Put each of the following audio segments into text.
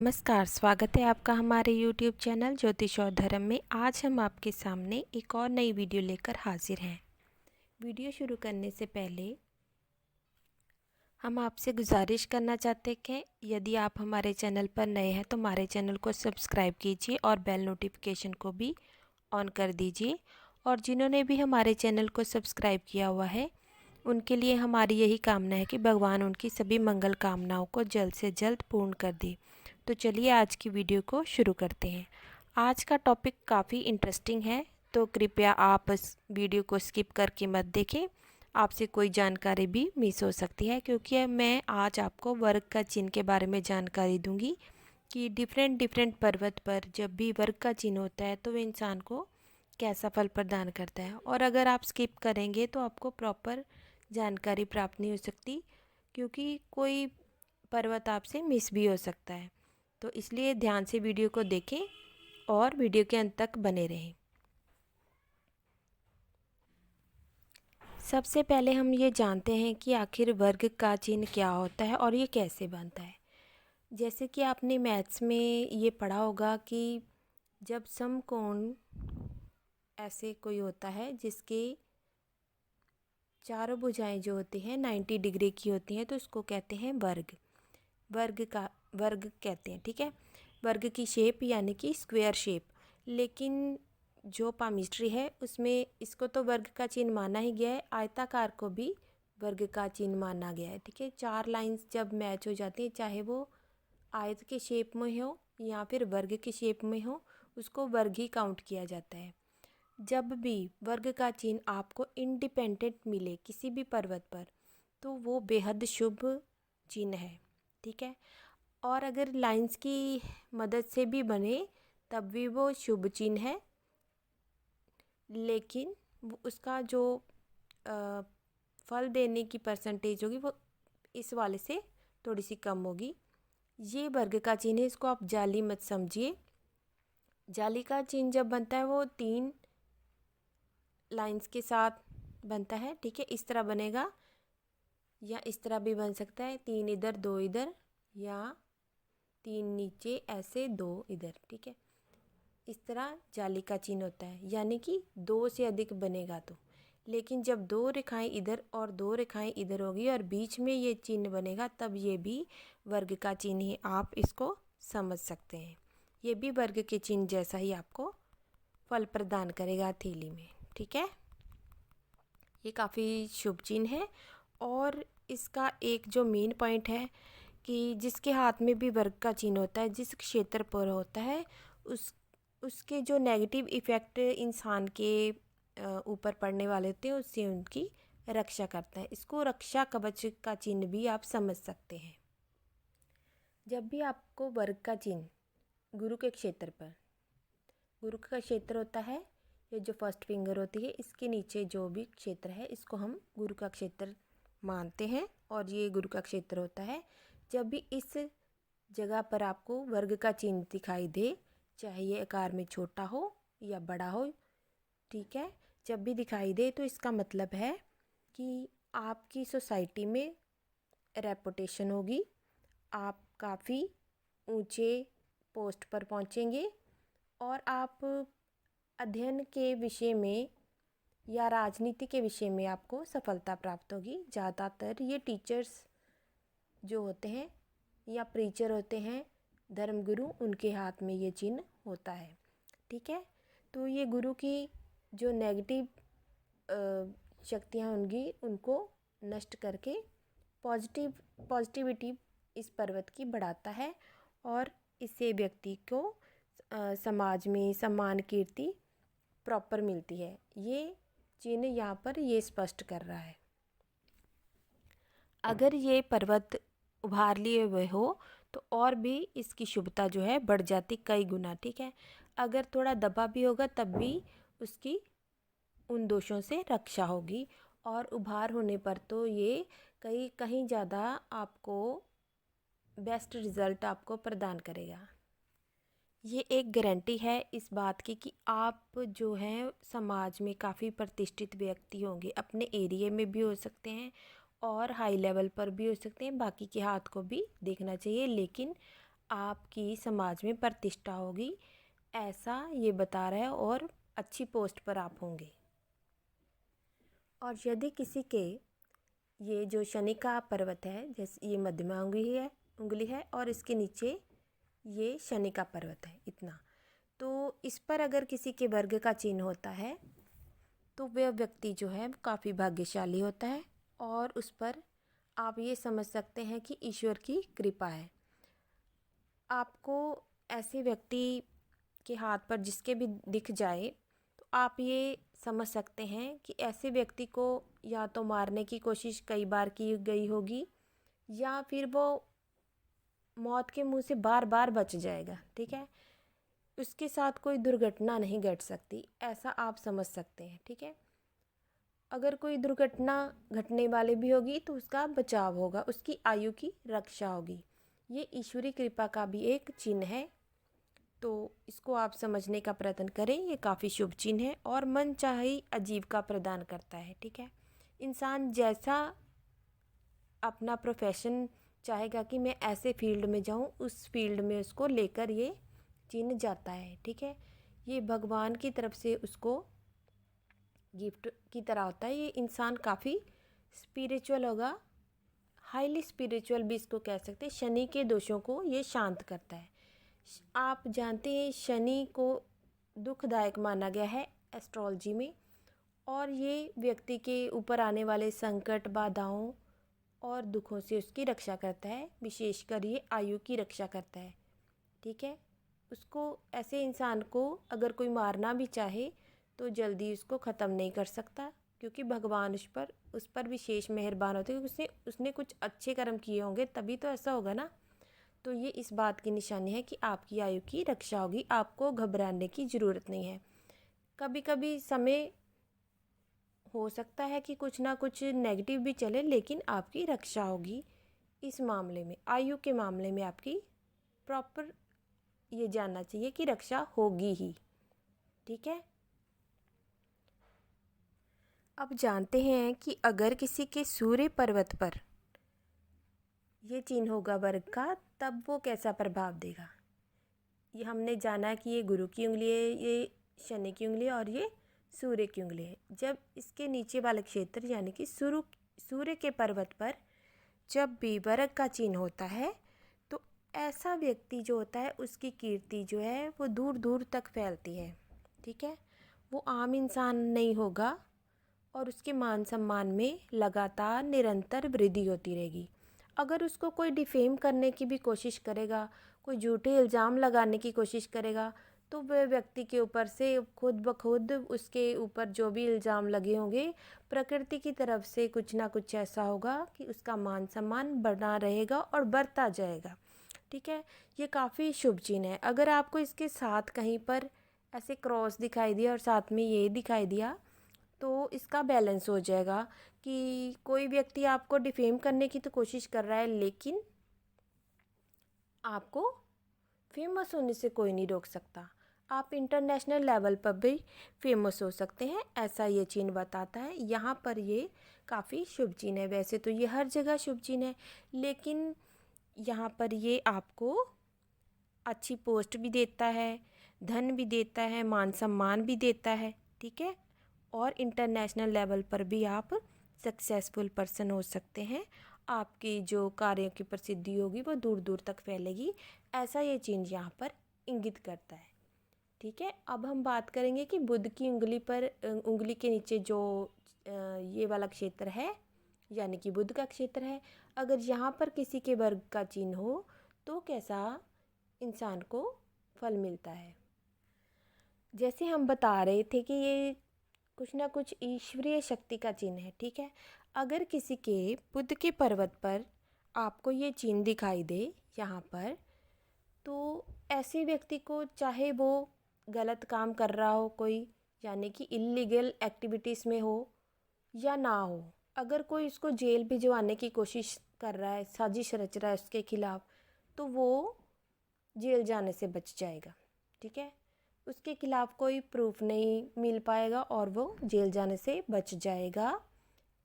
नमस्कार, स्वागत है आपका हमारे YouTube चैनल ज्योतिष और धर्म में। आज हम आपके सामने एक और नई वीडियो लेकर हाजिर हैं। वीडियो शुरू करने से पहले हम आपसे गुजारिश करना चाहते हैं कि यदि आप हमारे चैनल पर नए हैं तो हमारे चैनल को सब्सक्राइब कीजिए और बेल नोटिफिकेशन को भी ऑन कर दीजिए। और जिन्होंने भी हमारे चैनल को सब्सक्राइब किया हुआ है उनके लिए हमारी यही कामना है कि भगवान उनकी सभी मंगल कामनाओं को जल्द से जल्द पूर्ण कर दे। तो चलिए आज की वीडियो को शुरू करते हैं। आज का टॉपिक काफ़ी इंटरेस्टिंग है, तो कृपया आप इस वीडियो को स्किप करके मत देखें। आपसे कोई जानकारी भी मिस हो सकती है, क्योंकि मैं आज आपको वर्ग का चिन्ह के बारे में जानकारी दूंगी कि डिफरेंट पर्वत पर जब भी वर्ग का चिन्ह होता है तो वह इंसान को कैसा फल प्रदान करता है। और अगर आप स्किप करेंगे तो आपको प्रॉपर जानकारी प्राप्त नहीं हो सकती, क्योंकि कोई पर्वत आपसे मिस भी हो सकता है। तो इसलिए ध्यान से वीडियो को देखें और वीडियो के अंत तक बने रहें। सबसे पहले हम ये जानते हैं कि आखिर वर्ग का चिन्ह क्या होता है और ये कैसे बनता है। जैसे कि आपने मैथ्स में ये पढ़ा होगा कि जब समकोण ऐसे कोई होता है जिसके चारों भुजाएं जो होती हैं 90 डिग्री की होती हैं, तो उसको कहते हैं वर्ग। वर्ग कहते हैं, ठीक है। वर्ग की शेप यानी कि स्क्वायर शेप। लेकिन जो पामिस्ट्री है उसमें इसको तो वर्ग का चिन्ह माना ही गया है, आयताकार को भी वर्ग का चिन्ह माना गया है, ठीक है। चार लाइंस जब मैच हो जाती हैं, चाहे वो आयत के शेप में हो या फिर वर्ग के शेप में हो, उसको वर्ग ही काउंट किया जाता है। जब भी वर्ग का चिन्ह आपको इंडिपेंडेंट मिले किसी भी पर्वत पर, तो वो बेहद शुभ चिन्ह है, ठीक है। और अगर लाइंस की मदद से भी बने तब भी वो शुभ चिन्ह है, लेकिन उसका जो फल देने की परसेंटेज होगी वो इस वाले से थोड़ी सी कम होगी। ये वर्ग का चिन्ह है, इसको आप जाली मत समझिए। जाली का चिन्ह जब बनता है वो 3 लाइंस के साथ बनता है, ठीक है। इस तरह बनेगा या इस तरह भी बन सकता है, 3 इधर 2 इधर, या 3 नीचे ऐसे 2 इधर, ठीक है। इस तरह जाली का चिन्ह होता है, यानी कि 2 से अधिक बनेगा तो। लेकिन जब 2 रेखाएं इधर और 2 रेखाएं इधर होगी और बीच में ये चिन्ह बनेगा, तब ये भी वर्ग का चिन्ह ही आप इसको समझ सकते हैं। ये भी वर्ग के चिन्ह जैसा ही आपको फल प्रदान करेगा हथेली में, ठीक है। ये काफ़ी शुभ चिन्ह है। और इसका एक जो मेन पॉइंट है कि जिसके हाथ में भी वर्ग का चिन्ह होता है, जिस क्षेत्र पर होता है, उसके जो नेगेटिव इफ़ेक्ट इंसान के ऊपर पड़ने वाले होते हैं, उससे उनकी रक्षा करता है। इसको रक्षा कवच का चिन्ह भी आप समझ सकते हैं। जब भी आपको वर्ग का चिन्ह गुरु के क्षेत्र पर, गुरु का क्षेत्र होता है, ये जो फर्स्ट फिंगर होती है इसके नीचे जो भी क्षेत्र है इसको हम गुरु का क्षेत्र मानते हैं, और ये गुरु का क्षेत्र होता है। जब भी इस जगह पर आपको वर्ग का चिन्ह दिखाई दे, चाहे ये आकार में छोटा हो या बड़ा हो, ठीक है, जब भी दिखाई दे तो इसका मतलब है कि आपकी सोसाइटी में रेपुटेशन होगी, आप काफ़ी ऊंचे पोस्ट पर पहुंचेंगे, और आप अध्ययन के विषय में या राजनीति के विषय में आपको सफलता प्राप्त होगी। ज़्यादातर ये टीचर्स जो होते हैं या प्रीचर होते हैं, धर्मगुरु, उनके हाथ में ये चिन्ह होता है, ठीक है। तो ये गुरु की जो नेगेटिव शक्तियाँ होंगी उनको नष्ट करके पॉजिटिविटी इस पर्वत की बढ़ाता है, और इससे व्यक्ति को समाज में सम्मान कीर्ति प्रॉपर मिलती है। ये चिन्ह यहाँ पर ये स्पष्ट कर रहा है। अगर ये पर्वत उभार लिए हुए हो तो और भी इसकी शुभता जो है बढ़ जाती कई गुना, ठीक है। अगर थोड़ा दबा भी होगा तब भी उसकी उन दोषों से रक्षा होगी, और उभार होने पर तो ये कहीं ज़्यादा आपको बेस्ट रिज़ल्ट आपको प्रदान करेगा। ये एक गारंटी है इस बात की कि आप जो हैं समाज में काफ़ी प्रतिष्ठित व्यक्ति होंगे, अपने एरिया में भी हो सकते हैं और हाई लेवल पर भी हो सकते हैं। बाकी के हाथ को भी देखना चाहिए, लेकिन आपकी समाज में प्रतिष्ठा होगी, ऐसा ये बता रहा है, और अच्छी पोस्ट पर आप होंगे। और यदि किसी के ये जो शनि का पर्वत है, जैसे ये मध्यमा उंगली है और इसके नीचे ये शनि का पर्वत है इतना, तो इस पर अगर किसी के वर्ग का चिन्ह होता है तो वह व्यक्ति जो है काफ़ी भाग्यशाली होता है, और उस पर आप ये समझ सकते हैं कि ईश्वर की कृपा है। आपको ऐसे व्यक्ति के हाथ पर जिसके भी दिख जाए तो आप ये समझ सकते हैं कि ऐसे व्यक्ति को या तो मारने की कोशिश कई बार की गई होगी, या फिर वो मौत के मुंह से बार बार बच जाएगा। ठीक है, उसके साथ कोई दुर्घटना नहीं घट सकती, ऐसा आप समझ सकते हैं। ठीक है, अगर कोई दुर्घटना घटने वाली भी होगी तो उसका बचाव होगा, उसकी आयु की रक्षा होगी। ये ईश्वरी कृपा का भी एक चिन्ह है, तो इसको आप समझने का प्रयत्न करें। ये काफ़ी शुभ चिन्ह है और मन चाही आजीविका प्रदान करता है। ठीक है, इंसान जैसा अपना प्रोफेशन चाहेगा कि मैं ऐसे फील्ड में जाऊं, उस फील्ड में उसको लेकर ये चिन्ह जाता है। ठीक है, ये भगवान की तरफ से उसको गिफ्ट की तरह होता है। ये इंसान काफ़ी स्पिरिचुअल होगा, हाईली स्पिरिचुअल भी इसको कह सकते हैं। शनि के दोषों को ये शांत करता है। आप जानते हैं शनि को दुखदायक माना गया है एस्ट्रोलॉजी में, और ये व्यक्ति के ऊपर आने वाले संकट, बाधाओं और दुखों से उसकी रक्षा करता है, विशेषकर ये आयु की रक्षा करता है। ठीक है, उसको ऐसे इंसान को अगर कोई मारना भी चाहे तो जल्दी उसको ख़त्म नहीं कर सकता, क्योंकि भगवान उस पर विशेष मेहरबान होते हैं, क्योंकि उसने कुछ अच्छे कर्म किए होंगे तभी तो ऐसा होगा ना। तो ये इस बात की निशानी है कि आपकी आयु की रक्षा होगी, आपको घबराने की ज़रूरत नहीं है। कभी कभी समय हो सकता है कि कुछ ना कुछ नेगेटिव भी चले, लेकिन आपकी रक्षा होगी। इस मामले में, आयु के मामले में आपकी प्रॉपर ये जानना चाहिए कि रक्षा होगी ही। ठीक है, अब जानते हैं कि अगर किसी के सूर्य पर्वत पर ये चिन्ह होगा वर्ग का, तब वो कैसा प्रभाव देगा। ये हमने जाना कि ये गुरु की उंगली है, ये शनि की उंगली है और ये सूर्य की उंगली है। जब इसके नीचे वाले क्षेत्र यानी कि सूर्य के पर्वत पर जब भी वर्ग का चिन्ह होता है तो ऐसा व्यक्ति जो होता है उसकी कीर्ति जो है वो दूर दूर तक फैलती है। ठीक है, वो आम इंसान नहीं होगा और उसके मान सम्मान में लगातार निरंतर वृद्धि होती रहेगी। अगर उसको कोई डिफेम करने की भी कोशिश करेगा, कोई झूठे इल्ज़ाम लगाने की कोशिश करेगा, तो वह व्यक्ति के ऊपर से खुद ब खुद उसके ऊपर जो भी इल्ज़ाम लगे होंगे, प्रकृति की तरफ से कुछ ना कुछ ऐसा होगा कि उसका मान सम्मान बना रहेगा और बढ़ता जाएगा। ठीक है, ये काफ़ी शुभ चिन्ह है। अगर आपको इसके साथ कहीं पर ऐसे क्रॉस दिखाई दिया और साथ में ये दिखाई दिया तो इसका बैलेंस हो जाएगा कि कोई व्यक्ति आपको डिफेम करने की तो कोशिश कर रहा है, लेकिन आपको फेमस होने से कोई नहीं रोक सकता। आप इंटरनेशनल लेवल पर भी फेमस हो सकते हैं, ऐसा ये चिन्ह बताता है। यहाँ पर ये काफ़ी शुभ चिन्ह है। वैसे तो ये हर जगह शुभ चिन्ह है, लेकिन यहाँ पर ये आपको अच्छी पोस्ट भी देता है, धन भी देता है, मान सम्मान भी देता है। ठीक है, और इंटरनेशनल लेवल पर भी आप सक्सेसफुल पर्सन हो सकते हैं। आपकी जो कार्यों की प्रसिद्धि होगी वो दूर दूर तक फैलेगी, ऐसा ये चिन्ह यहाँ पर इंगित करता है। ठीक है, अब हम बात करेंगे कि बुध की उंगली पर उंगली के नीचे जो ये वाला क्षेत्र है यानी कि बुध का क्षेत्र है, अगर यहाँ पर किसी के वर्ग का चिन्ह हो तो कैसा इंसान को फल मिलता है। जैसे हम बता रहे थे कि ये कुछ ना कुछ ईश्वरीय शक्ति का चिन्ह है। ठीक है, अगर किसी के बुध के पर्वत पर आपको ये चिन्ह दिखाई दे यहाँ पर, तो ऐसे व्यक्ति को चाहे वो गलत काम कर रहा हो कोई, यानी कि इलीगल एक्टिविटीज़ में हो या ना हो, अगर कोई उसको जेल भिजवाने की कोशिश कर रहा है, साजिश रच रहा है उसके खिलाफ, तो वो जेल जाने से बच जाएगा। ठीक है, उसके खिलाफ कोई प्रूफ नहीं मिल पाएगा और वो जेल जाने से बच जाएगा,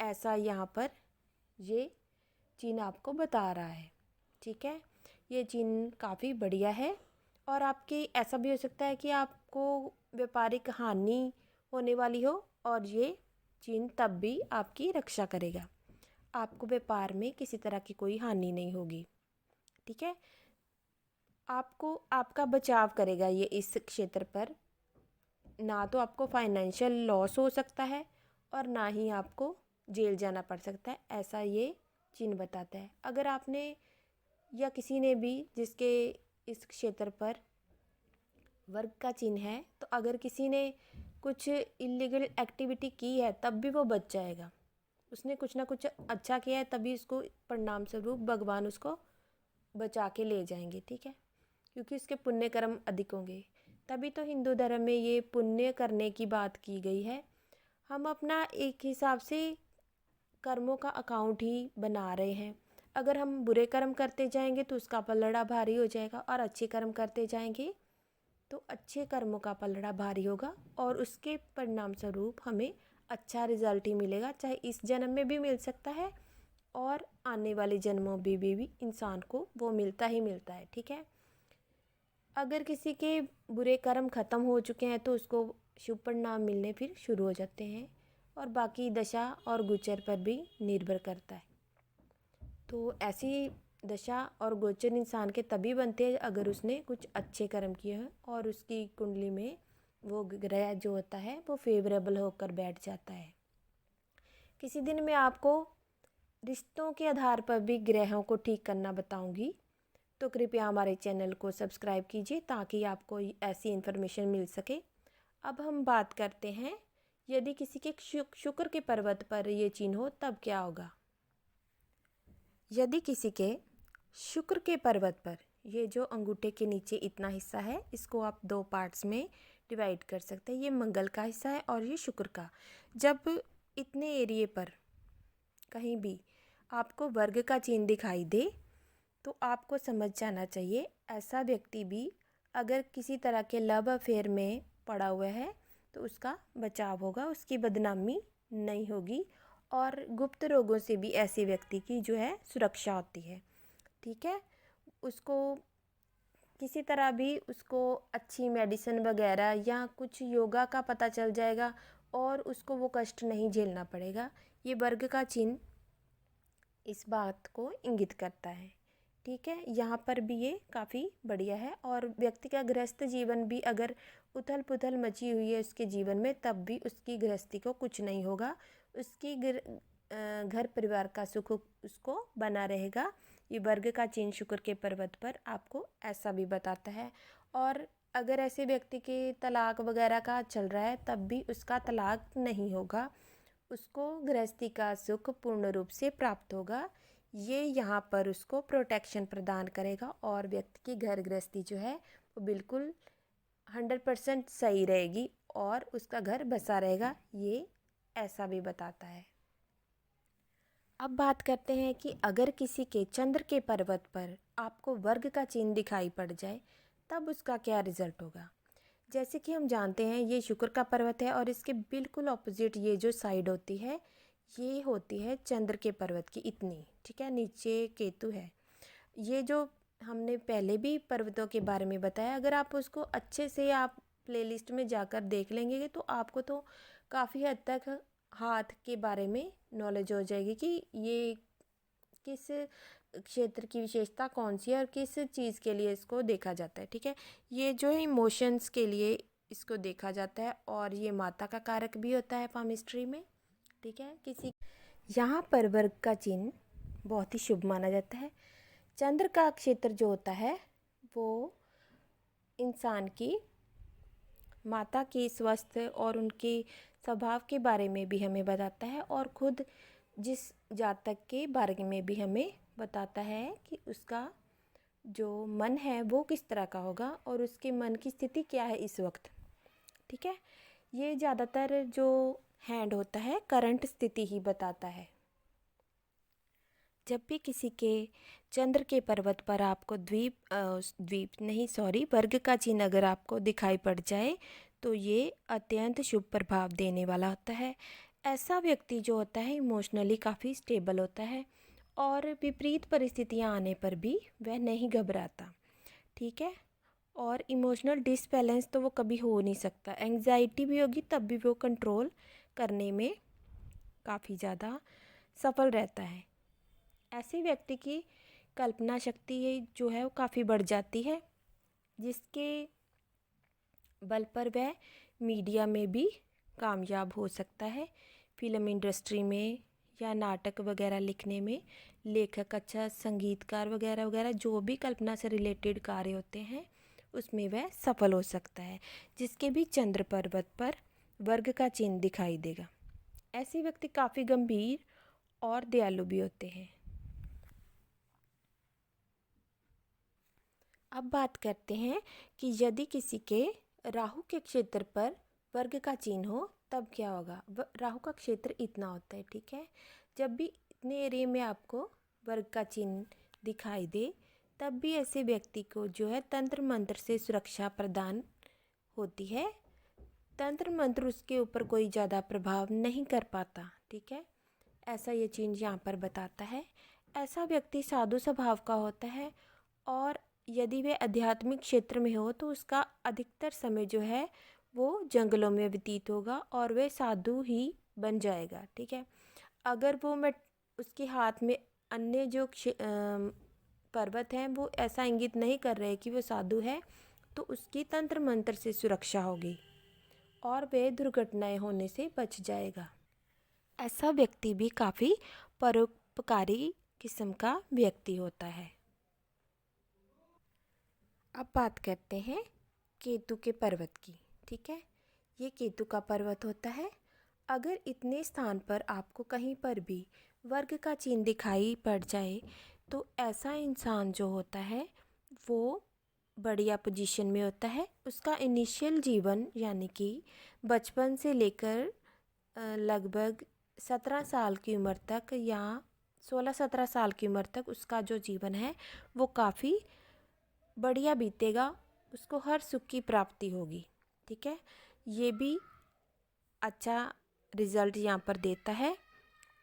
ऐसा यहाँ पर ये चिन्ह आपको बता रहा है। ठीक है, ये चिन्ह काफ़ी बढ़िया है। और आपकी ऐसा भी हो सकता है कि आपको व्यापारिक हानि होने वाली हो, और ये चिन्ह तब भी आपकी रक्षा करेगा, आपको व्यापार में किसी तरह की कोई हानि नहीं होगी। ठीक है, आपको आपका बचाव करेगा ये इस क्षेत्र पर। ना तो आपको फाइनेंशियल लॉस हो सकता है और ना ही आपको जेल जाना पड़ सकता है, ऐसा ये चिन्ह बताता है। अगर आपने या किसी ने भी जिसके इस क्षेत्र पर वर्ग का चिन्ह है, तो अगर किसी ने कुछ इलीगल एक्टिविटी की है तब भी वो बच जाएगा। उसने कुछ ना कुछ अच्छा किया है तभी उसको परिणाम स्वरूप भगवान उसको बचा के ले जाएंगे। ठीक है, क्योंकि उसके पुण्य कर्म अधिक होंगे। तभी तो हिंदू धर्म में ये पुण्य करने की बात की गई है। हम अपना एक हिसाब से कर्मों का अकाउंट ही बना रहे हैं। अगर हम बुरे कर्म करते जाएंगे तो उसका पलड़ा भारी हो जाएगा, और अच्छे कर्म करते जाएंगे तो अच्छे कर्मों का पलड़ा भारी होगा, और उसके परिणाम स्वरूप हमें अच्छा रिजल्ट ही मिलेगा। चाहे इस जन्म में भी मिल सकता है और आने वाले जन्मों में भी इंसान को वो मिलता ही मिलता है। ठीक है, अगर किसी के बुरे कर्म खत्म हो चुके हैं तो उसको शुभ परिणाम मिलने फिर शुरू हो जाते हैं, और बाकी दशा और गोचर पर भी निर्भर करता है। तो ऐसी दशा और गोचर इंसान के तभी बनते हैं अगर उसने कुछ अच्छे कर्म किए हैं और उसकी कुंडली में वो ग्रह जो होता है वो फेवरेबल होकर बैठ जाता है। किसी दिन मैं आपको रिश्तों के आधार पर भी ग्रहों को ठीक करना बताऊंगी, तो कृपया हमारे चैनल को सब्सक्राइब कीजिए ताकि आपको ऐसी इन्फॉर्मेशन मिल सके। अब हम बात करते हैं, यदि किसी के शुक्र के पर्वत पर ये चिन्ह हो तब क्या होगा। यदि किसी के शुक्र के पर्वत पर, ये जो अंगूठे के नीचे इतना हिस्सा है इसको आप दो पार्ट्स में डिवाइड कर सकते हैं। ये मंगल का हिस्सा है और ये शुक्र का। जब इतने एरिए पर कहीं भी आपको वर्ग का चिन्ह दिखाई दे तो आपको समझ जाना चाहिए ऐसा व्यक्ति भी अगर किसी तरह के लव अफेयर में पड़ा हुआ है तो उसका बचाव होगा, उसकी बदनामी नहीं होगी, और गुप्त रोगों से भी ऐसे व्यक्ति की जो है सुरक्षा होती है। ठीक है, उसको किसी तरह भी उसको अच्छी मेडिसिन वगैरह या कुछ योगा का पता चल जाएगा और उसको वो कष्ट नहीं झेलना पड़ेगा। ये वर्ग का चिन्ह इस बात को इंगित करता है। ठीक है, यहाँ पर भी ये काफ़ी बढ़िया है। और व्यक्ति का गृहस्थ जीवन भी अगर उथल पुथल मची हुई है उसके जीवन में तब भी उसकी गृहस्थी को कुछ नहीं होगा, उसकी घर परिवार का सुख उसको बना रहेगा। ये वर्ग का चिन्ह शुक्र के पर्वत पर आपको ऐसा भी बताता है। और अगर ऐसे व्यक्ति के तलाक वगैरह का चल रहा है तब भी उसका तलाक नहीं होगा, उसको गृहस्थी का सुख पूर्ण रूप से प्राप्त होगा। ये यहाँ पर उसको प्रोटेक्शन प्रदान करेगा और व्यक्ति की घर गृहस्थी जो है वो बिल्कुल 100% सही रहेगी और उसका घर बसा रहेगा, ये ऐसा भी बताता है। अब बात करते हैं कि अगर किसी के चंद्र के पर्वत पर आपको वर्ग का चिन्ह दिखाई पड़ जाए तब उसका क्या रिजल्ट होगा। जैसे कि हम जानते हैं ये शुक्र का पर्वत है और इसके बिल्कुल ऑपोजिट ये जो साइड होती है ये होती है चंद्र के पर्वत की इतनी। ठीक है, नीचे केतु है। ये जो हमने पहले भी पर्वतों के बारे में बताया, अगर आप उसको अच्छे से आप प्लेलिस्ट में जाकर देख लेंगे तो आपको तो काफ़ी हद तक हाथ के बारे में नॉलेज हो जाएगी कि ये किस क्षेत्र की विशेषता कौन सी है और किस चीज़ के लिए इसको देखा जाता है। ठीक है, ये जो है इमोशंस के लिए इसको देखा जाता है और ये माता का कारक भी होता है पामिस्ट्री में। ठीक है, किसी यहाँ पर वर्ग का चिन्ह बहुत ही शुभ माना जाता है। चंद्र का क्षेत्र जो होता है वो इंसान की माता के स्वास्थ्य और उनके स्वभाव के बारे में भी हमें बताता है और खुद जिस जातक के बारे में भी हमें बताता है कि उसका जो मन है वो किस तरह का होगा और उसके मन की स्थिति क्या है इस वक्त। ठीक है, ये ज़्यादातर जो हैंड होता है करंट स्थिति ही बताता है। जब भी किसी के चंद्र के पर्वत पर आपको वर्ग का चिन्ह अगर आपको दिखाई पड़ जाए तो ये अत्यंत शुभ प्रभाव देने वाला होता है। ऐसा व्यक्ति जो होता है इमोशनली काफ़ी स्टेबल होता है और विपरीत परिस्थितियाँ आने पर भी वह नहीं घबराता, ठीक है। और इमोशनल डिसबैलेंस तो वो कभी हो नहीं सकता, एंग्जाइटी भी होगी तब भी वो कंट्रोल करने में काफ़ी ज़्यादा सफल रहता है। ऐसे व्यक्ति की कल्पना शक्ति जो है वो काफ़ी बढ़ जाती है, जिसके बल पर वह मीडिया में भी कामयाब हो सकता है। फिल्म इंडस्ट्री में या नाटक वगैरह लिखने में लेखक, अच्छा संगीतकार वगैरह वगैरह जो भी कल्पना से रिलेटेड कार्य होते हैं उसमें वह सफल हो सकता है, जिसके भी चंद्र पर्वत पर वर्ग का चिन्ह दिखाई देगा। ऐसे व्यक्ति काफ़ी गंभीर और दयालु भी होते हैं। अब बात करते हैं कि यदि किसी के राहु के क्षेत्र पर वर्ग का चिन्ह हो तब क्या होगा। राहु का क्षेत्र इतना होता है, ठीक है। जब भी इतने एरिया में आपको वर्ग का चिन्ह दिखाई दे तब भी ऐसे व्यक्ति को जो है तंत्र मंत्र से सुरक्षा प्रदान होती है। तंत्र मंत्र उसके ऊपर कोई ज़्यादा प्रभाव नहीं कर पाता, ठीक है। ऐसा ये चिन्ह यहाँ पर बताता है। ऐसा व्यक्ति साधु स्वभाव का होता है और यदि वह आध्यात्मिक क्षेत्र में हो तो उसका अधिकतर समय जो है वो जंगलों में व्यतीत होगा और वह साधु ही बन जाएगा, ठीक है। अगर वो उसके हाथ में अन्य जो पर्वत हैं वो ऐसा इंगित नहीं कर रहे कि वो साधु है, तो उसकी तंत्र मंत्र से सुरक्षा होगी और वह दुर्घटनाएं होने से बच जाएगा। ऐसा व्यक्ति भी काफ़ी परोपकारी किस्म का व्यक्ति होता है। अब बात करते हैं केतु के पर्वत की, ठीक है। ये केतु का पर्वत होता है। अगर इतने स्थान पर आपको कहीं पर भी वर्ग का चिन्ह दिखाई पड़ जाए तो ऐसा इंसान जो होता है वो बढ़िया पोजीशन में होता है। उसका इनिशियल जीवन यानी कि बचपन से लेकर लगभग 17 साल की उम्र तक या 16-17 साल की उम्र तक उसका जो जीवन है वो काफ़ी बढ़िया बीतेगा, उसको हर सुख की प्राप्ति होगी, ठीक है। ये भी अच्छा रिज़ल्ट यहाँ पर देता है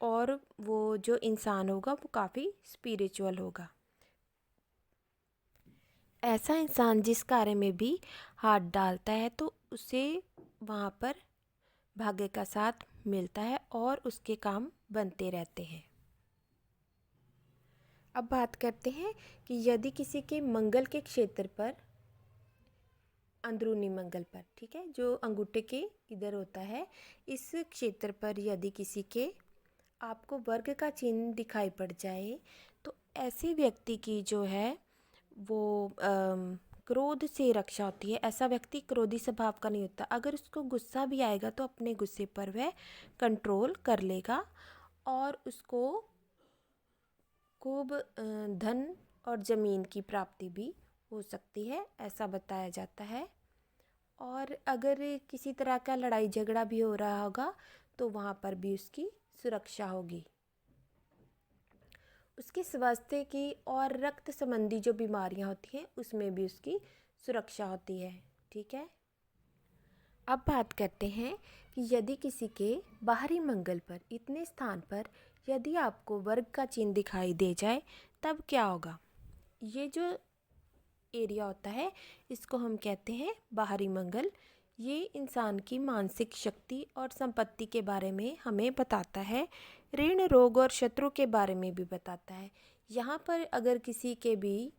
और वो जो इंसान होगा वो काफ़ी स्पिरिचुअल होगा। ऐसा इंसान जिस कार्य में भी हाथ डालता है तो उसे वहाँ पर भाग्य का साथ मिलता है और उसके काम बनते रहते हैं। अब बात करते हैं कि यदि किसी के मंगल के क्षेत्र पर, अंदरूनी मंगल पर, ठीक है, जो अंगूठे के इधर होता है, इस क्षेत्र पर यदि किसी के आपको वर्ग का चिन्ह दिखाई पड़ जाए तो ऐसे व्यक्ति की जो है वो क्रोध से रक्षा होती है। ऐसा व्यक्ति क्रोधी स्वभाव का नहीं होता। अगर उसको गुस्सा भी आएगा तो अपने गुस्से पर वह कंट्रोल कर लेगा और उसको खूब धन और ज़मीन की प्राप्ति भी हो सकती है, ऐसा बताया जाता है। और अगर किसी तरह का लड़ाई झगड़ा भी हो रहा होगा तो वहाँ पर भी उसकी सुरक्षा होगी। उसके स्वास्थ्य की और रक्त संबंधी जो बीमारियाँ होती हैं उसमें भी उसकी सुरक्षा होती है, ठीक है। अब बात करते हैं कि यदि किसी के बाहरी मंगल पर इतने स्थान पर यदि आपको वर्ग का चिन्ह दिखाई दे जाए तब क्या होगा। ये जो एरिया होता है इसको हम कहते हैं बाहरी मंगल। ये इंसान की मानसिक शक्ति और संपत्ति के बारे में हमें बताता है। ऋण, रोग और शत्रु के बारे में भी बताता है। यहाँ पर अगर किसी के भी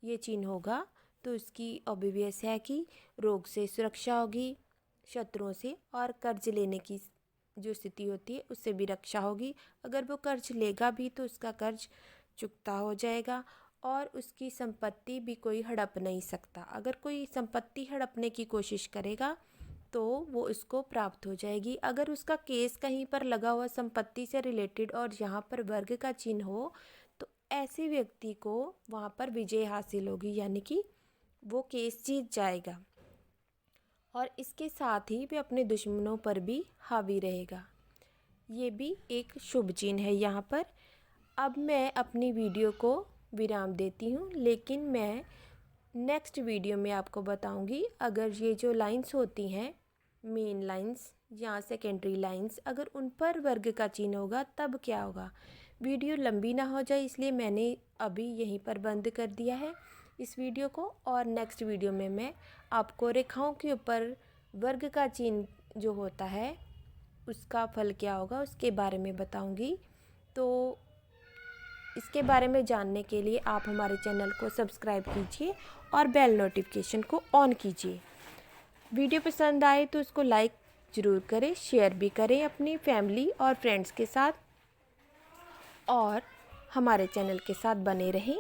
ये चिन्ह होगा तो उसकी ऑब्वियस है कि रोग से सुरक्षा होगी, शत्रुओं से और कर्ज लेने की जो स्थिति होती है उससे भी रक्षा होगी। अगर वो कर्ज लेगा भी तो उसका कर्ज चुकता हो जाएगा और उसकी संपत्ति भी कोई हड़प नहीं सकता। अगर कोई संपत्ति हड़पने की कोशिश करेगा तो वो उसको प्राप्त हो जाएगी। अगर उसका केस कहीं पर लगा हुआ संपत्ति से रिलेटेड और यहाँ पर वर्ग का चिन्ह हो तो ऐसे व्यक्ति को वहाँ पर विजय हासिल होगी, यानी कि वो केस जीत जाएगा और इसके साथ ही वे अपने दुश्मनों पर भी हावी रहेगा। ये भी एक शुभ चिन्ह है यहाँ पर। अब मैं अपनी वीडियो को विराम देती हूँ, लेकिन मैं नेक्स्ट वीडियो में आपको बताऊँगी अगर ये जो लाइंस होती हैं, मेन लाइंस या सेकेंडरी लाइंस, अगर उन पर वर्ग का चिन्ह होगा तब क्या होगा। वीडियो लंबी ना हो जाए इसलिए मैंने अभी यहीं पर बंद कर दिया है इस वीडियो को। और नेक्स्ट वीडियो में मैं आपको रेखाओं के ऊपर वर्ग का चिन्ह जो होता है उसका फल क्या होगा उसके बारे में बताऊंगी। तो इसके बारे में जानने के लिए आप हमारे चैनल को सब्सक्राइब कीजिए और बेल नोटिफिकेशन को ऑन कीजिए। वीडियो पसंद आए तो उसको लाइक ज़रूर करें, शेयर भी करें अपनी फैमिली और फ्रेंड्स के साथ, और हमारे चैनल के साथ बने रहें।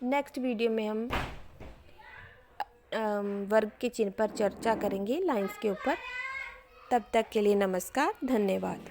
नेक्स्ट वीडियो में हम वर्ग के चिन्ह पर चर्चा करेंगे, लाइंस के ऊपर। तब तक के लिए नमस्कार, धन्यवाद।